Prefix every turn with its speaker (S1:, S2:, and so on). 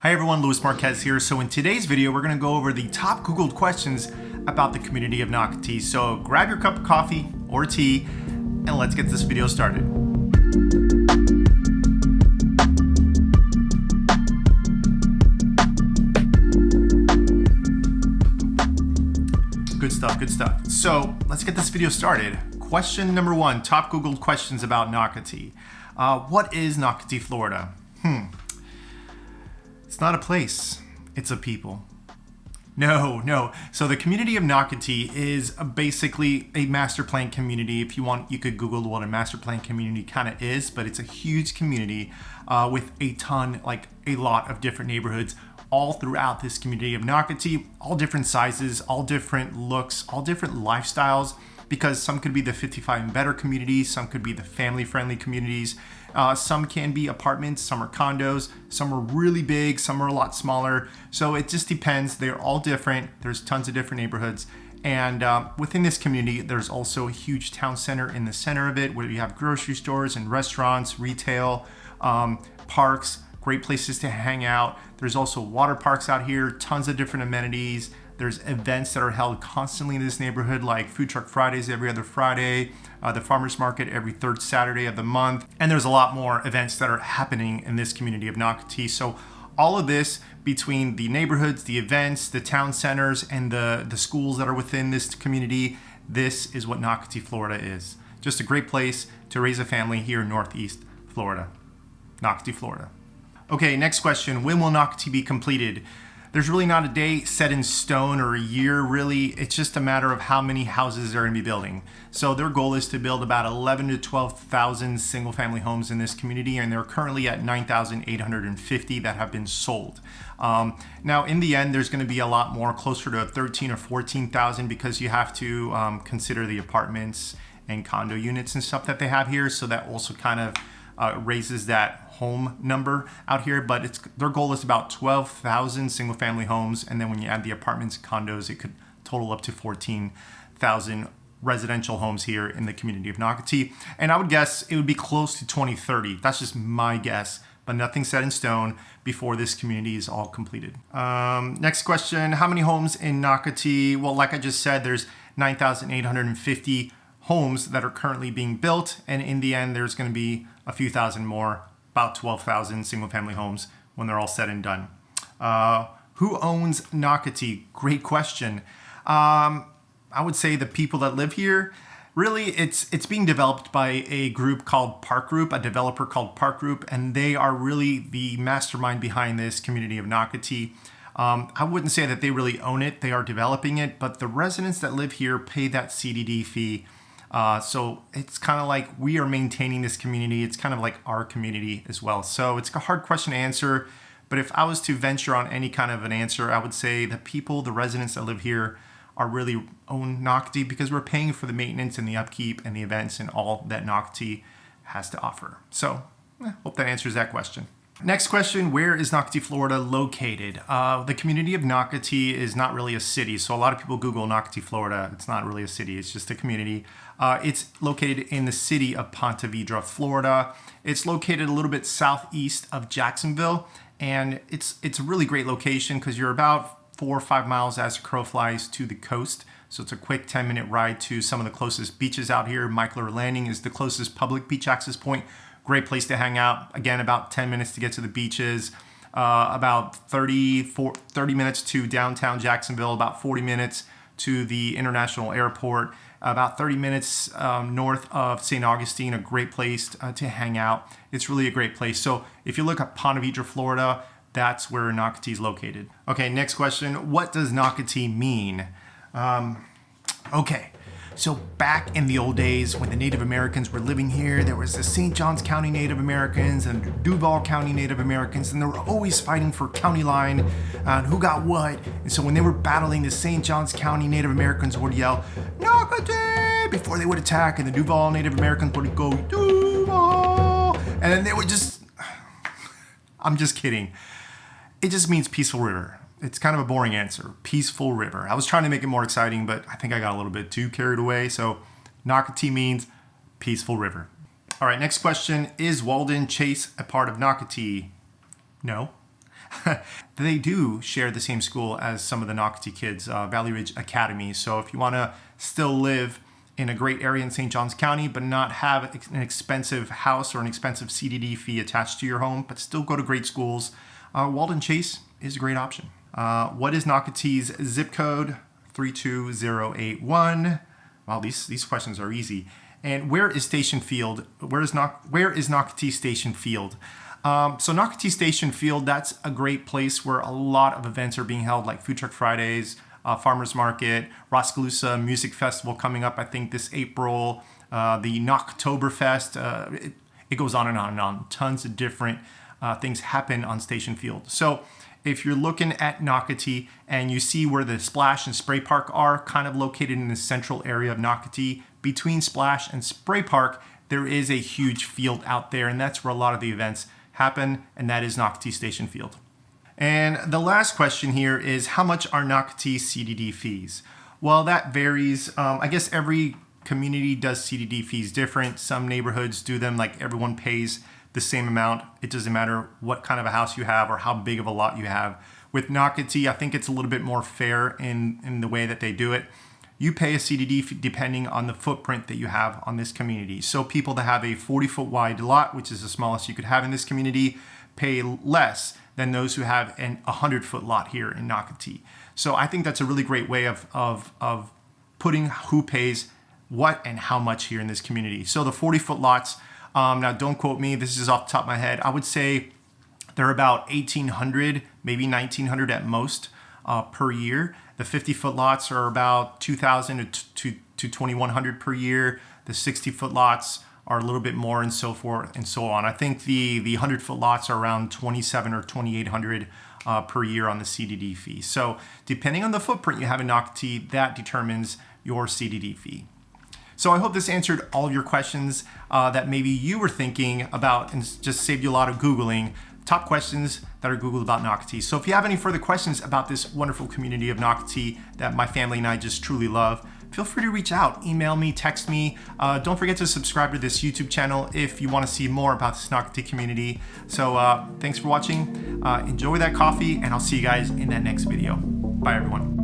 S1: Hi everyone, Marquez here. So in today's video, we're going to go over the top Googled questions about the community of Nocatee. So grab your cup of coffee or tea and let's get this video started. Good stuff, good stuff. So let's get this video started. Question number one, top Googled questions about Nocatee. What is Nocatee, Florida? It's not a place, it's a people. No. So the community of Nocatee is basically a master plan community. If you want, you could Google what a master plan community kind of is, but it's a huge community with a lot of different neighborhoods all throughout this community of Nocatee, all different sizes, all different looks, all different lifestyles, because some could be the 55 and better communities, some could be the family-friendly communities, some can be apartments, some are condos, some are really big, some are a lot smaller. So it just depends. They're all different. There's tons of different neighborhoods. And within this community, there's also a huge town center in the center of it where you have grocery stores and restaurants, retail, parks, great places to hang out. There's also water parks out here, tons of different amenities. There's events that are held constantly in this neighborhood, like Food Truck Fridays every other Friday, the Farmers Market every third Saturday of the month. And there's a lot more events that are happening in this community of Nocatee. So all of this between the neighborhoods, the events, the town centers, and the schools that are within this community, this is what Nocatee, Florida is. Just a great place to raise a family here in Northeast Florida. Nocatee, Florida. Okay, next question. When will Nocatee be completed? There's really not a date set in stone or a year, really. It's just a matter of how many houses they're going to be building. So their goal is to build about 11,000 to 12,000 single-family homes in this community, and they're currently at 9,850 that have been sold. Now, in the end, there's going to be a lot more, closer to 13,000 or 14,000, because you have to consider the apartments and condo units and stuff that they have here. So that also kind of raises that home number out here, but their goal is about 12,000 single family homes, and then when you add the apartments and condos, it could total up to 14,000 residential homes here in the community of Nocatee. And I would guess it would be close to 2030. That's just my guess, but nothing set in stone before this community is all completed. Next question, how many homes in Nocatee? Well, like I just said, there's 9,850 homes that are currently being built, and in the end, there's going to be a few thousand more, about 12,000 single-family homes when they're all said and done. Who owns Nocatee? Great question. I would say the people that live here. Really, it's being developed by a group called Park Group, a developer called Park Group, and they are really the mastermind behind this community of Nocatee. I wouldn't say that they really own it. They are developing it, but the residents that live here pay that CDD fee. So it's kind of like we are maintaining this community. It's kind of like our community as well. So it's a hard question to answer, but if I was to venture on any kind of an answer, I would say the people, the residents that live here are really own Nocatee because we're paying for the maintenance and the upkeep and the events and all that Nocatee has to offer. So hope that answers that question. Next question, where is Nocatee, Florida located? The community of Nocatee is not really a city. So a lot of people Google Nocatee, Florida. It's not really a city. It's just a community. It's located in the city of Ponte Vedra, Florida. It's located a little bit southeast of Jacksonville. And it's a really great location because you're about 4 or 5 miles as the crow flies to the coast. So it's a quick 10-minute ride to some of the closest beaches out here. Michael Landing is the closest public beach access point. Great place to hang out. Again, about 10 minutes to get to the beaches, about 30 minutes to downtown Jacksonville, about 40 minutes to the international airport, about 30 minutes north of St. Augustine, a great place to hang out. It's really a great place. So if you look at Ponte Vedra, Florida, that's where Nocatee is located. Okay, next question. What does Nocatee mean? Okay. So back in the old days when the Native Americans were living here, there was the St. Johns County Native Americans and Duval County Native Americans, and they were always fighting for county line and who got what. And so when they were battling, the St. Johns County Native Americans would yell, Nocatee, before they would attack, and the Duval Native Americans would go, Duval. And then they would just, I'm just kidding. It just means peaceful river. It's kind of a boring answer. Peaceful river. I was trying to make it more exciting, but I think I got a little bit too carried away. So Nocatee means peaceful river. All right, next question. Is Walden Chase a part of Nocatee? No. They do share the same school as some of the Nocatee kids, Valley Ridge Academy. So if you want to still live in a great area in St. Johns County, but not have an expensive house or an expensive CDD fee attached to your home, but still go to great schools, Walden Chase is a great option. What is Nocatee's zip code? 32081. Wow, these questions are easy. And where is Station Field? Where is Nocatee Station Field? So Nocatee Station Field, that's a great place where a lot of events are being held, like Food Truck Fridays, Farmers Market, Roscaloosa Music Festival coming up, I think, this April, the Noctoberfest. It goes on and on and on. Tons of different things happen on Station Field. So if you're looking at Nocatee and you see where the Splash and Spray Park are, kind of located in the central area of Nocatee, between Splash and Spray Park, there is a huge field out there, and that's where a lot of the events happen, and that is Nocatee Station Field. And the last question here is, how much are Nocatee CDD fees? Well, that varies. I guess every community does CDD fees different. Some neighborhoods do them like everyone pays the same amount. It doesn't matter what kind of a house you have or how big of a lot you have. With Nocatee, I think it's a little bit more fair in the way that they do it. You pay a CDD fee depending on the footprint that you have on this community. So people that have a 40-foot wide lot, which is the smallest you could have in this community, pay less than those who have an 100-foot lot here in Nocatee. So I think that's a really great way of putting who pays what and how much here in this community. So the 40-foot lots, now don't quote me, this is off the top of my head, I would say they're about $1,800, maybe $1,900 at most per year. The 50-foot lots are about $2,000 to $2,100 per year. The 60-foot lots are a little bit more, and so forth and so on. I think the 100-foot lots are around $2,700 or $2,800 per year on the CDD fee. So depending on the footprint you have in Nocatee, that determines your CDD fee. So I hope this answered all of your questions that maybe you were thinking about and just saved you a lot of Googling. Top questions that are Googled about Nocatee. So if you have any further questions about this wonderful community of Nocatee that my family and I just truly love, feel free to reach out, email me, text me. Don't forget to subscribe to this YouTube channel if you want to see more about this Nocatee community. So thanks for watching. Enjoy that coffee, and I'll see you guys in that next video. Bye, everyone.